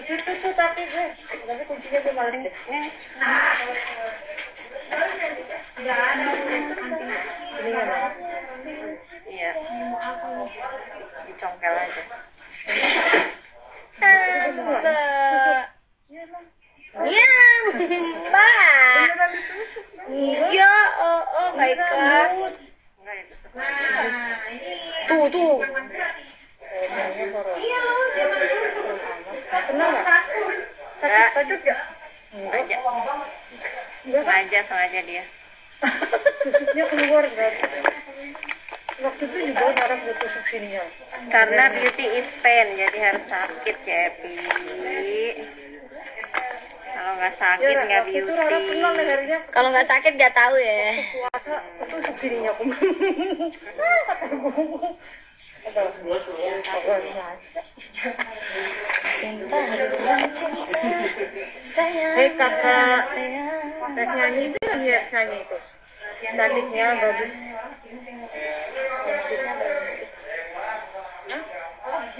situ tuh tapi kuncinya gue malah deh. Nggak ada Ini nggak ada. Iya, dicongkel aja. Iya, Mbak. Iya, nggak ikhlas. Enggak ya, tetep. Tuh. Pernah nggak? Sakit patut nggak? Sengaja dia. Susuknya keluar nggak? Waktu itu juga orang butuh tusuk sininya. Karena beauty is pain, jadi harus sakit, Cepi. Kalau nggak sakit nggak beauty. Kalau nggak sakit nggak tahu ya. Puasa tusuk sininya aku. Cinta dalam cinta. Sayang. Hei kakak, Sayang. tes nyanyi itu yang dia nyanyi itu. Cantiknya bagus.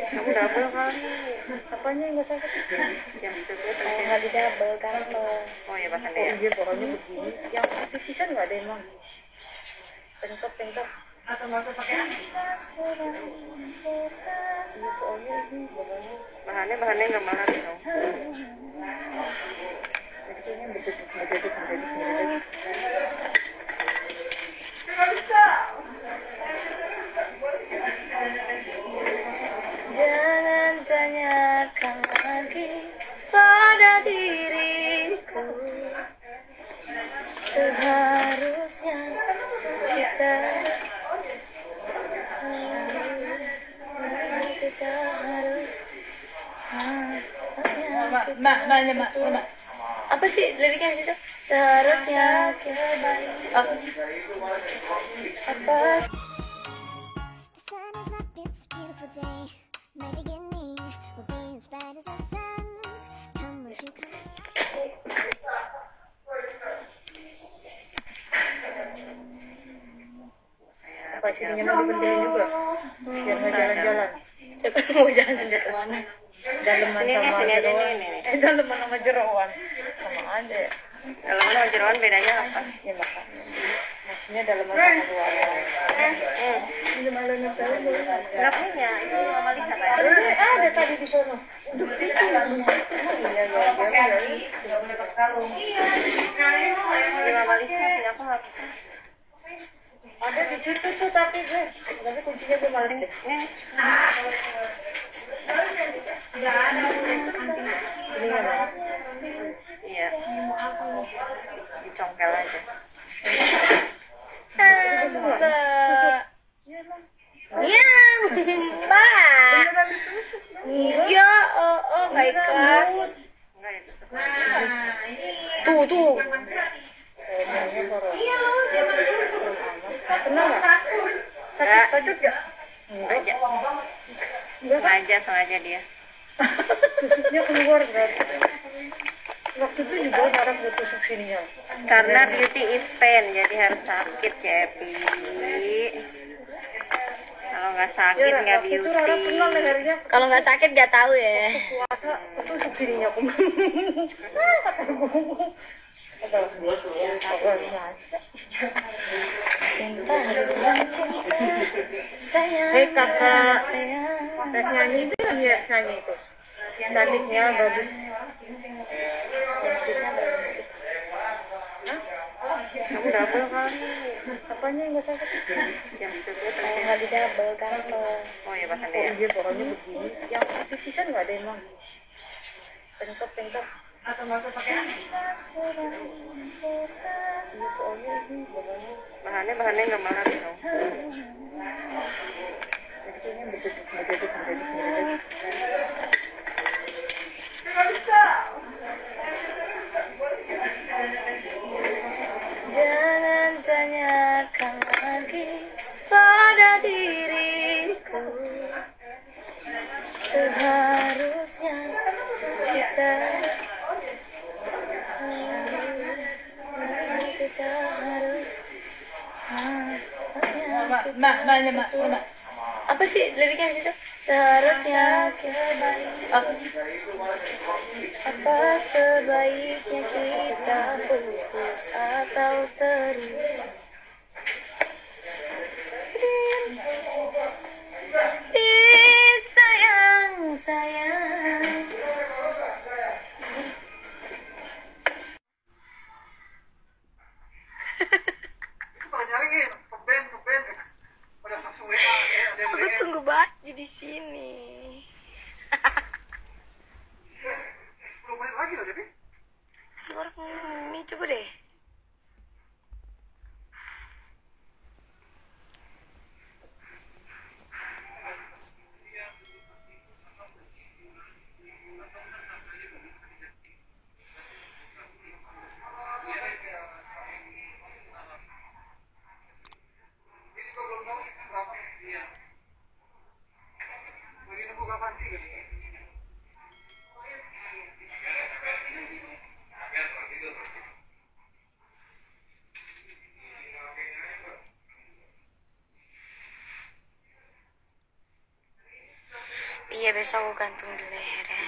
Kamu double kali. Apanya yang nggak sakit? Jam tersebut Saya nggak di double kantong. Oh ya bahkan Oh dia. iya pokoknya begini. Yang tipisan nggak ada emang. Pengkep. Atau nggak usah pakai Iya soalnya ini Bahannya nggak mahal dong. jadi kayaknya begitu. Jangan tanyakan lagi pada diriku. Seharusnya kita harus Mak. Apa sih liriknya situ? Seharusnya kita apa? The sun is up, it's a beautiful day. My beginning will be as bright as the sun. Come on, you come. Apa sininya mau dibedain juga? Biar nggak jalan-jalan. Coba mau jalan sendiri kemana? Daleman sama Sini aja jeroan. nih. Daleman sama jeroan. Sama aja ya. Daleman sama jeroan bedanya apa? Ya makanya. Maksudnya daleman sama luaran. Ini malah nempel dulu. Nggak punya, itu Mama Lisa kan? Ada tadi di sana. Iya. Ini Mama Lisa, punya aku nggak bisa. Ada di situ tuh tapi kuncinya gue malah deh. Nggak ada Ini nggak ada. Iya, dicongkel aja. Mbak. Iya, Mbak. Iya, nggak ikhlas. Enggak ya, tetep. Tuh. Pernah nggak? Sakit patut nggak? Sengaja dia. Susuknya keluar nggak? Waktu itu juga orang butuh tusuk sininya. Karena beauty is pain, jadi harus sakit, Cepi. Kalau nggak sakit nggak Waktu itu orang pernah beauty. lehernya Kalau nggak sakit nggak tahu ya. puasa tusuk sininya aku. Cinta dalam cinta. Sayang. Hei kakak, Sayang. tes nyanyi itu yang dia nyanyi itu. Cantiknya bagus. Kamu double kali. Apanya yang nggak sakit? Jam tersebut Saya nggak di double kantong. Oh ya bahkan Oh dia. iya pokoknya begini. Yang tipisan nggak ada emang. Pengkep. Atau nggak usah pakai Iya soalnya ini Bahannya nggak mahal dong. jadi kayaknya begitu. Jangan tanyakan lagi pada diriku. Seharusnya kita harus Mak. Apa sih liriknya situ? Seharusnya kita Apa sebaiknya kita putus atau terus? Sayang, sayang. Pada nyariin, ngeband. Pada langsung WA, ada yang Aku DM. tunggu baju di sini. 10 menit lagi loh, jadi. Orang ini coba deh. Ini juga belum tahu berapa. Lagi nunggu kapan gitu. Iya, besok aku gantung di leher ya.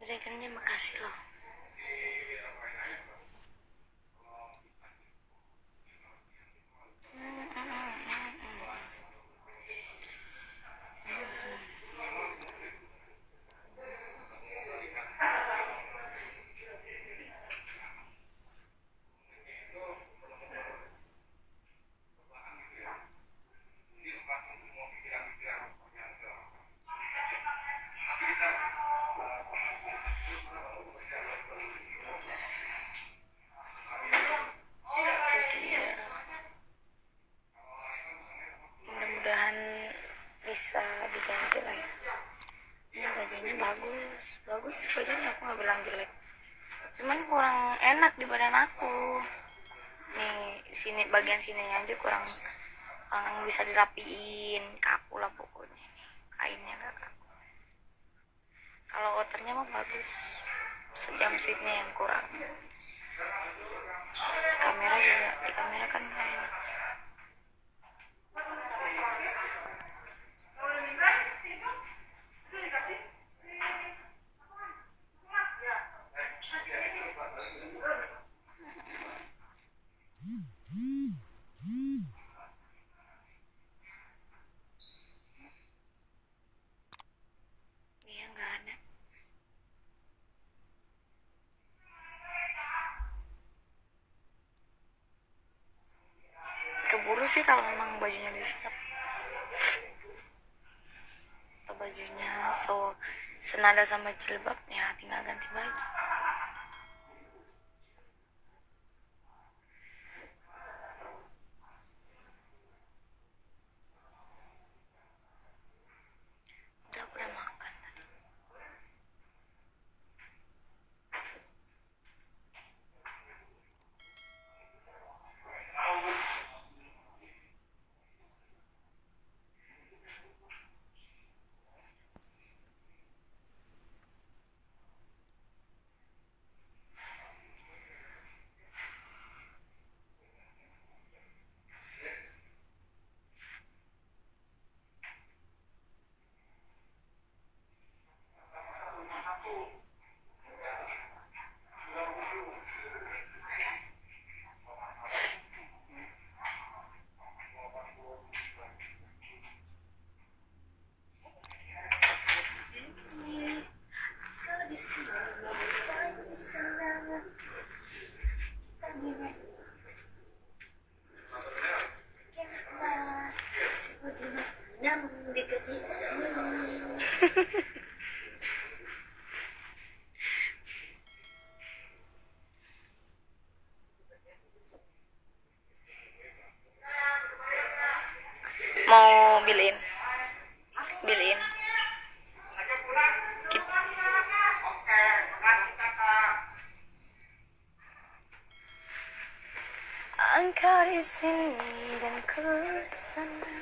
Dragonnya makasih loh. Itu dia. Mudah-mudahan bisa diganti lah ya. Ini bajunya bagus sih bajunya, aku nggak bilang jelek, cuman kurang enak di badan aku. Nih sini, bagian sininya aja kurang bisa dirapiin, kaku lah pokoknya. Kainnya nggak kaku. Kalau outernya mah bagus, sejam suitnya yang kurang. Kamera juga, di kamera kan nggak enak. Iya, nggak ada. Keburu sih kalau memang bajunya bisa, atau bajunya senada sama jilbabnya, tinggal ganti baju. Aku udah makan tadi. Mau beliin Oke, makasih kakak. engkau di sini dan ku di sana.